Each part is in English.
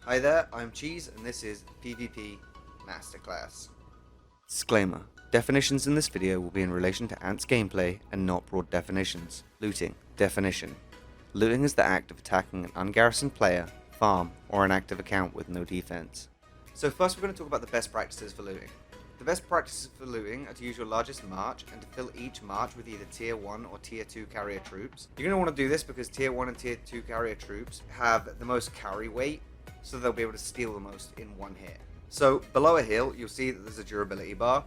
Hi there, I'm Cheese, and this is PvP Masterclass. Disclaimer: definitions in this video will be in relation to Ant's gameplay and not broad definitions. Looting. Definition: looting is the act of attacking an ungarrisoned player, farm, or an active account with no defense. So first we're going to talk about the best practices for looting. The best practices for looting are to use your largest march and to fill each march with either tier 1 or tier 2 carrier troops. You're going to want to do this because tier 1 and tier 2 carrier troops have the most carry weight, so they'll be able to steal the most in one hit. So below a hill, you'll see that there's a durability bar.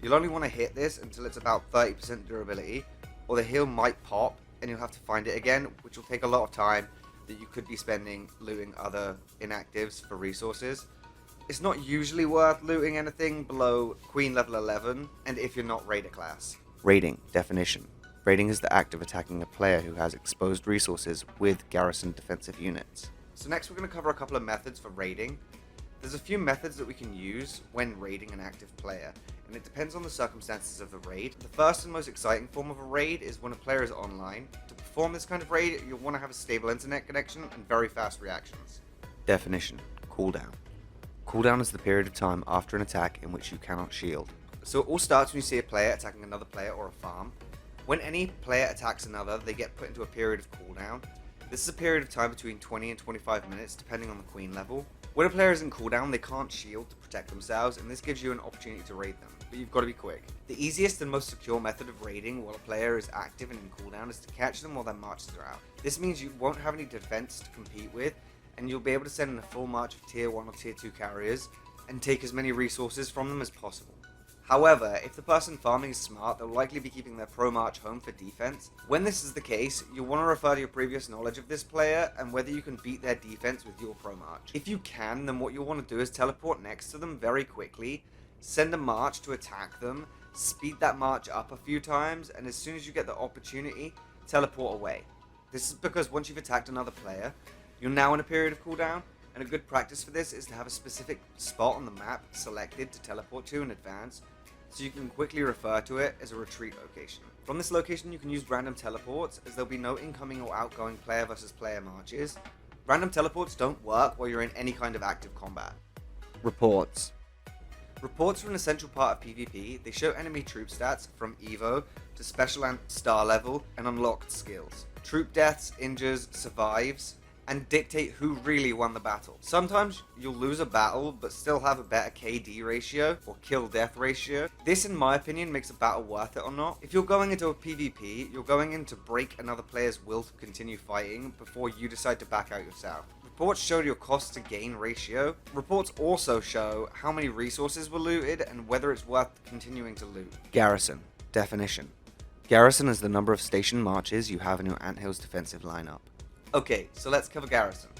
You'll only want to hit this until it's about 30% durability, or the hill might pop and you'll have to find it again, which will take a lot of time that you could be spending looting other inactives for resources. It's not usually worth looting anything below Queen level 11, and if you're not Raider class. Raiding. Definition: raiding is the act of attacking a player who has exposed resources with Garrison defensive units. So next we're going to cover a couple of methods for raiding. There's a few methods that we can use when raiding an active player, and it depends on the circumstances of the raid. The first and most exciting form of a raid is when a player is online. To perform this kind of raid, you'll want to have a stable internet connection and very fast reactions. Definition: cooldown. Cooldown is the period of time after an attack in which you cannot shield. So it all starts when you see a player attacking another player or a farm. When any player attacks another, they get put into a period of cooldown. This is a period of time between 20 and 25 minutes, depending on the queen level. When a player is in cooldown, they can't shield to protect themselves, and this gives you an opportunity to raid them, but you've got to be quick. The easiest and most secure method of raiding while a player is active and in cooldown is to catch them while their marches are out. This means you won't have any defense to compete with, and you'll be able to send in a full march of tier 1 or tier 2 carriers and take as many resources from them as possible. However, if the person farming is smart, they'll likely be keeping their pro march home for defense. When this is the case, you'll want to refer to your previous knowledge of this player and whether you can beat their defense with your pro march. If you can, then what you'll want to do is teleport next to them very quickly, send a march to attack them, speed that march up a few times, and as soon as you get the opportunity, teleport away. This is because once you've attacked another player, you're now in a period of cooldown, and a good practice for this is to have a specific spot on the map selected to teleport to in advance, so you can quickly refer to it as a retreat location. From this location you can use random teleports, as there'll be no incoming or outgoing player versus player marches. Random teleports don't work while you're in any kind of active combat. Reports. Reports are an essential part of PvP. They show enemy troop stats from Evo to special and star level and unlocked skills. Troop deaths, injures, survives, and dictate who really won the battle. Sometimes you'll lose a battle but still have a better KD ratio or kill death ratio. This, in my opinion, makes a battle worth it or not. If you're going into a PvP, you're going in to break another player's will to continue fighting before you decide to back out yourself. Reports show your cost to gain ratio. Reports also show how many resources were looted and whether it's worth continuing to loot. Garrison. Definition: garrison is the number of station marches you have in your anthill's defensive lineup. Okay, so let's cover Garrison.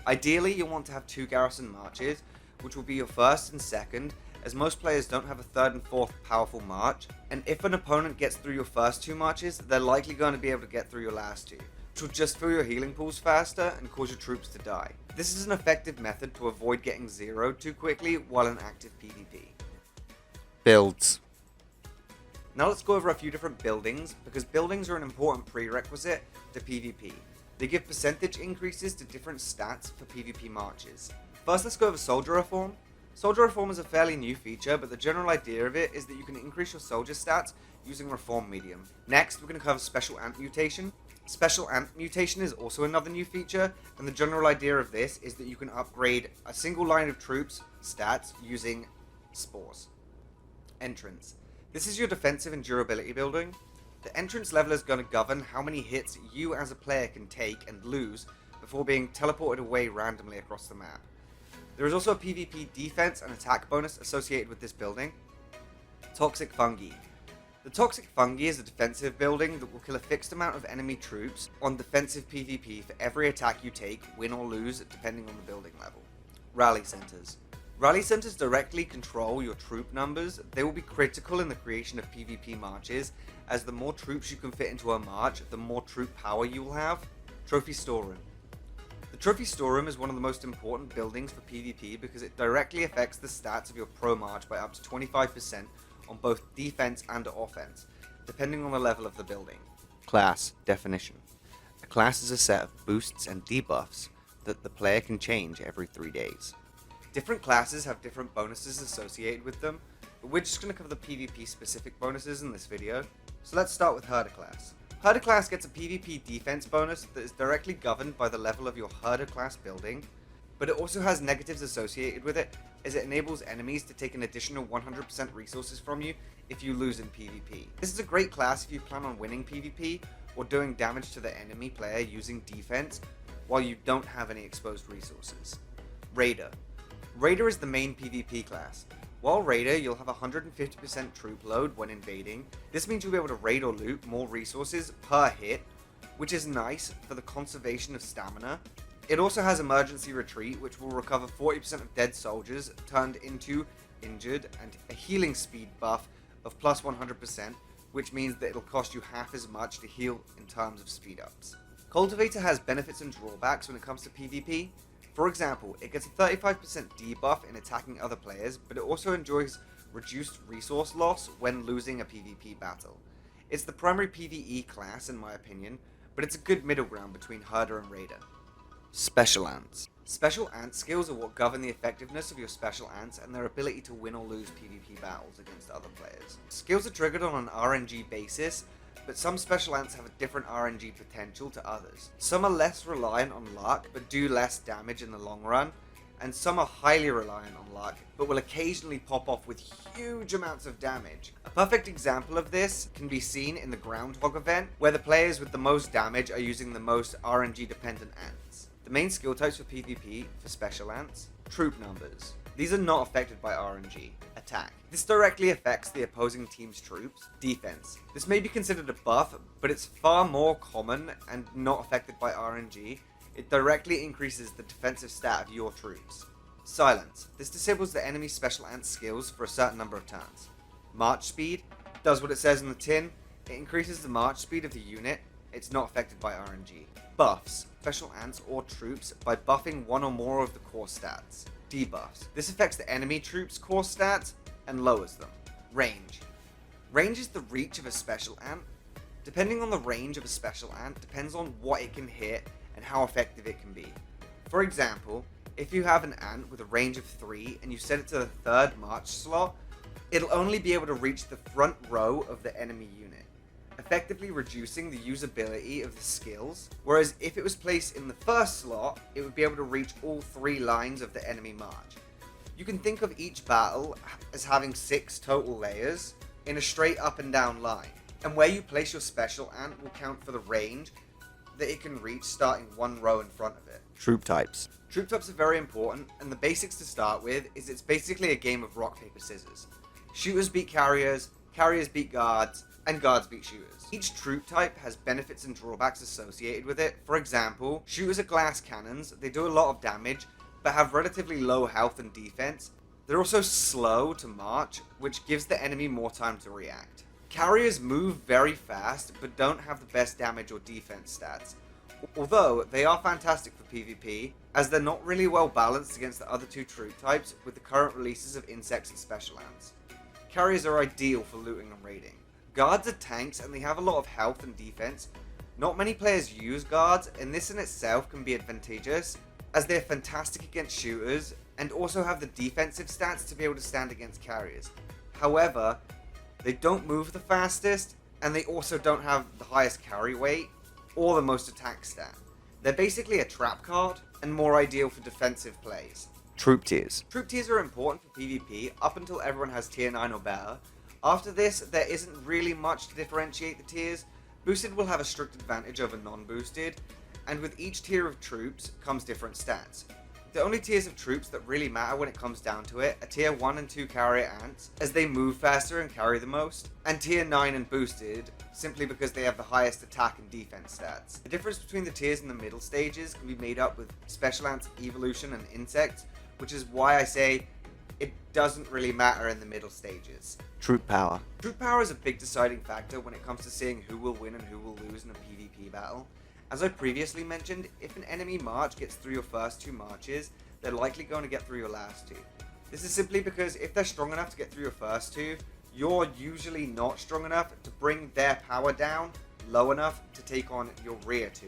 Ideally, you'll want to have 2 Garrison marches, which will be your first and second, as most players don't have a third and fourth powerful march, and if an opponent gets through your first 2 marches, they're likely going to be able to get through your last 2, which will just fill your healing pools faster and cause your troops to die. This is an effective method to avoid getting zeroed too quickly while in active PvP. Builds. Now let's go over a few different buildings, because buildings are an important prerequisite to PvP. They give percentage increases to different stats for PvP marches. First, let's go over Soldier Reform. Soldier Reform is a fairly new feature, but the general idea of it is that you can increase your soldier stats using Reform Medium. Next, we're going to cover Special Ant Mutation. Special Ant Mutation is also another new feature, and the general idea of this is that you can upgrade a single line of troops stats using Spores. Entrance. This is your defensive and durability building. The entrance level is going to govern how many hits you as a player can take and lose before being teleported away randomly across the map. There is also a PvP defense and attack bonus associated with this building. Toxic Fungi. The Toxic Fungi is a defensive building that will kill a fixed amount of enemy troops on defensive PvP for every attack you take, win or lose, depending on the building level. Rally Centers. Rally Centers directly control your troop numbers. They will be critical in the creation of PvP marches, as the more troops you can fit into a march, the more troop power you will have. Trophy Storeroom. The Trophy Storeroom is one of the most important buildings for PvP because it directly affects the stats of your pro march by up to 25% on both defense and offense, depending on the level of the building. Class. Definition: a class is a set of boosts and debuffs that the player can change every 3 days. Different classes have different bonuses associated with them, but we're just going to cover the PvP specific bonuses in this video. So let's start with Herder class. Herder class gets a PvP defense bonus that is directly governed by the level of your Herder class building, but it also has negatives associated with it, as it enables enemies to take an additional 100% resources from you if you lose in PvP. This is a great class if you plan on winning PvP or doing damage to the enemy player using defense while you don't have any exposed resources. Raider. Raider is the main PvP class. While Raider, you'll have 150% troop load when invading. This means you'll be able to raid or loot more resources per hit, which is nice for the conservation of stamina. It also has emergency retreat, which will recover 40% of dead soldiers turned into injured, and a healing speed buff of plus 100%, which means that it'll cost you half as much to heal in terms of speed ups. Cultivator has benefits and drawbacks when it comes to PvP. For example, it gets a 35% debuff in attacking other players, but it also enjoys reduced resource loss when losing a PvP battle. It's the primary PvE class in my opinion, but it's a good middle ground between Herder and Raider. Special Ants. Special Ant skills are what govern the effectiveness of your Special Ants and their ability to win or lose PvP battles against other players. Skills are triggered on an RNG basis, but some Special Ants have a different RNG potential to others. Some are less reliant on luck, but do less damage in the long run, and some are highly reliant on luck, but will occasionally pop off with huge amounts of damage. A perfect example of this can be seen in the Groundhog event, where the players with the most damage are using the most RNG dependent ants. The main skill types for PvP for Special Ants: troop numbers. These are not affected by RNG. Attack. This directly affects the opposing team's troops. Defense. This may be considered a buff, but it's far more common and not affected by RNG. It directly increases the defensive stat of your troops. Silence. This disables the enemy's Special Ant skills for a certain number of turns. March speed. Does what it says in the tin. It increases the march speed of the unit. It's not affected by RNG. Buffs. Special Ants or troops by buffing one or more of the core stats. Debuffs. This affects the enemy troops' core stats and lowers them. Range. Range is the reach of a Special Ant. Depending on the range of a Special Ant depends on what it can hit and how effective it can be. For example, if you have an ant with a range of 3 and you set it to the 3rd march slot, it'll only be able to reach the front row of the enemy unit, effectively reducing the usability of the skills, whereas if it was placed in the 1st slot, it would be able to reach all 3 lines of the enemy march. You can think of each battle as having 6 total layers in a straight up and down line, and where you place your Special Ant will count for the range that it can reach starting 1 row in front of it. Troop types. Troop types are very important, and the basics to start with is it's basically a game of rock, paper, scissors. Shooters beat carriers, carriers beat guards, and guards beat shooters. Each troop type has benefits and drawbacks associated with it. For example, shooters are glass cannons. They do a lot of damage, but have relatively low health and defense. They're also slow to march, which gives the enemy more time to react. Carriers move very fast, but don't have the best damage or defense stats. Although, they are fantastic for PvP, as they're not really well balanced against the other 2 troop types with the current releases of insects and Special Ants. Carriers are ideal for looting and raiding. Guards are tanks and they have a lot of health and defense. Not many players use guards, and this in itself can be advantageous, as they're fantastic against shooters and also have the defensive stats to be able to stand against carriers. However, they don't move the fastest, and they also don't have the highest carry weight or the most attack stat. They're basically a trap card and more ideal for defensive plays. Troop tiers. Troop tiers are important for PvP up until everyone has tier 9 or better. After this, there isn't really much to differentiate the tiers. Boosted will have a strict advantage over non-boosted, and with each tier of troops comes different stats. The only tiers of troops that really matter when it comes down to it are tier 1 and 2 carrier ants, as they move faster and carry the most, and tier 9 and boosted, simply because they have the highest attack and defense stats. The difference between the tiers in the middle stages can be made up with Special Ants, Evolution, and Insects, which is why I say it doesn't really matter in the middle stages. Troop power. Troop power is a big deciding factor when it comes to seeing who will win and who will lose in a PvP battle. As I previously mentioned, if an enemy march gets through your first 2 marches, they're likely going to get through your last 2. This is simply because if they're strong enough to get through your first 2, you're usually not strong enough to bring their power down low enough to take on your rear 2.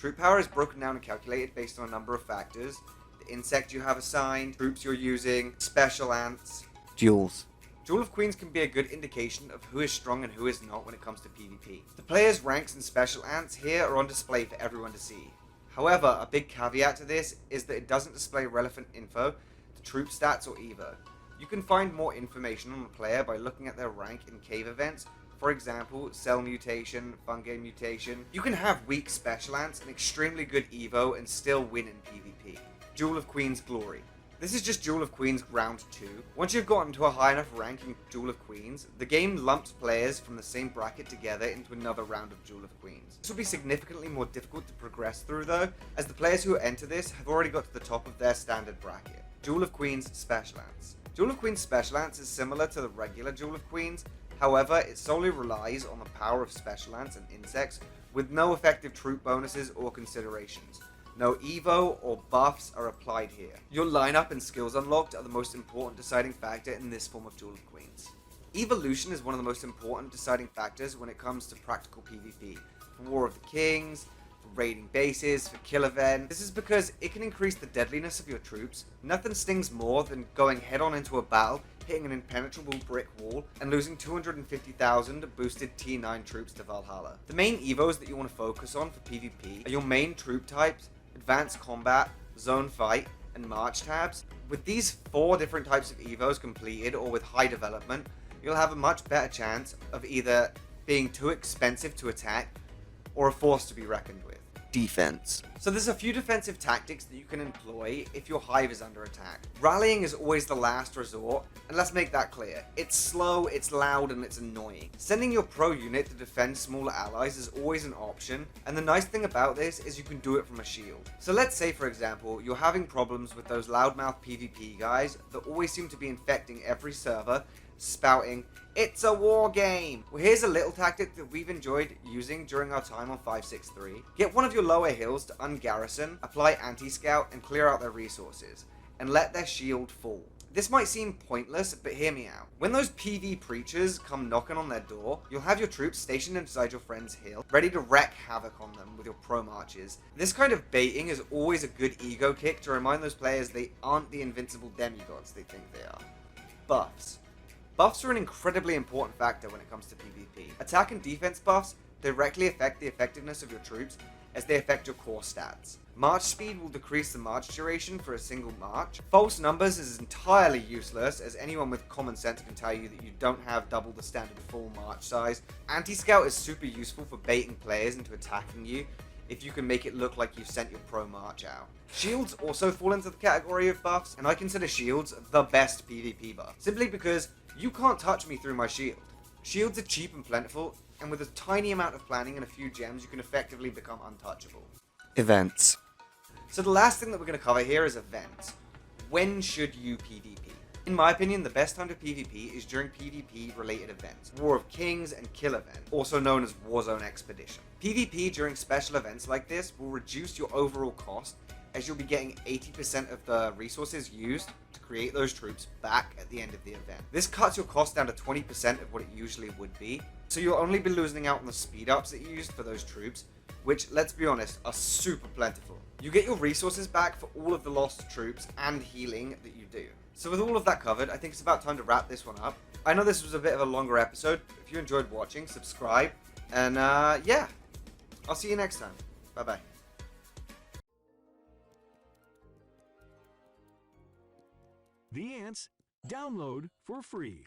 Troop power is broken down and calculated based on a number of factors: the insect you have assigned, troops you're using, special ants. Duels. Duel of Queens can be a good indication of who is strong and who is not when it comes to PvP. The players' ranks and special ants here are on display for everyone to see. However, a big caveat to this is that it doesn't display relevant info to troop stats or evo. You can find more information on a player by looking at their rank in cave events, for example, cell mutation, fungi mutation. You can have weak special ants and extremely good evo and still win in PvP. Duel of Queens Glory. This is just Duel of Queens Round 2. Once you've gotten to a high enough rank in Duel of Queens, the game lumps players from the same bracket together into another round of Duel of Queens. This will be significantly more difficult to progress through though, as the players who enter this have already got to the top of their standard bracket. Duel of Queens Special Ants. Duel of Queens Special Ants is similar to the regular Duel of Queens, however it solely relies on the power of special ants and insects with no effective troop bonuses or considerations. No evo or buffs are applied here. Your lineup and skills unlocked are the most important deciding factor in this form of Duel of Queens. Evolution is one of the most important deciding factors when it comes to practical PvP. For War of the Kings, for raiding bases, for kill events. This is because it can increase the deadliness of your troops. Nothing stings more than going head on into a battle, hitting an impenetrable brick wall, and losing 250,000 boosted T9 troops to Valhalla. The main evos that you want to focus on for PvP are your main troop types, Advanced Combat, Zone Fight, and March tabs. With these 4 different types of evos completed or with high development, you'll have a much better chance of either being too expensive to attack or a force to be reckoned with. Defense. So there's a few defensive tactics that you can employ if your hive is under attack. Rallying is always the last resort, and let's make that clear. It's slow, it's loud, and it's annoying. Sending your pro unit to defend smaller allies is always an option, and the nice thing about this is you can do it from a shield. So let's say, for example, you're having problems with those loudmouth PvP guys that always seem to be infecting every server, spouting, "It's a war game!" Well, here's a little tactic that we've enjoyed using during our time on 563. Get one of your lower hills to un-Garrison, apply anti-scout, and clear out their resources, and let their shield fall. This might seem pointless, but hear me out. When those PV preachers come knocking on their door, you'll have your troops stationed inside your friend's hill, ready to wreak havoc on them with your pro marches. This kind of baiting is always a good ego kick to remind those players they aren't the invincible demigods they think they are. Buffs. Buffs are an incredibly important factor when it comes to PvP. Attack and defense buffs directly affect the effectiveness of your troops as they affect your core stats. March speed will decrease the march duration for a single march. False numbers is entirely useless, as anyone with common sense can tell you that you don't have double the standard full march size. Anti-scout is super useful for baiting players into attacking you if you can make it look like you've sent your pro march out. Shields also fall into the category of buffs, and I consider shields the best PvP buff, simply because you can't touch me through my shield. Shields are cheap and plentiful, and with a tiny amount of planning and a few gems, you can effectively become untouchable. Events. So the last thing that we're going to cover here is events. When should you PvP? In my opinion, the best time to PvP is during PvP related events. War of Kings and Kill Event, also known as Warzone Expedition. PvP during special events like this will reduce your overall cost, as you'll be getting 80% of the resources used to create those troops back at the end of the event. This cuts your cost down to 20% of what it usually would be, so you'll only be losing out on the speed ups that you used for those troops, which, let's be honest, are super plentiful. You get your resources back for all of the lost troops and healing that you do. So with all of that covered, I think it's about time to wrap this one up. I know this was a bit of a longer episode. If you enjoyed watching, subscribe, and yeah, I'll see you next time. Bye bye. The Ants, download for free.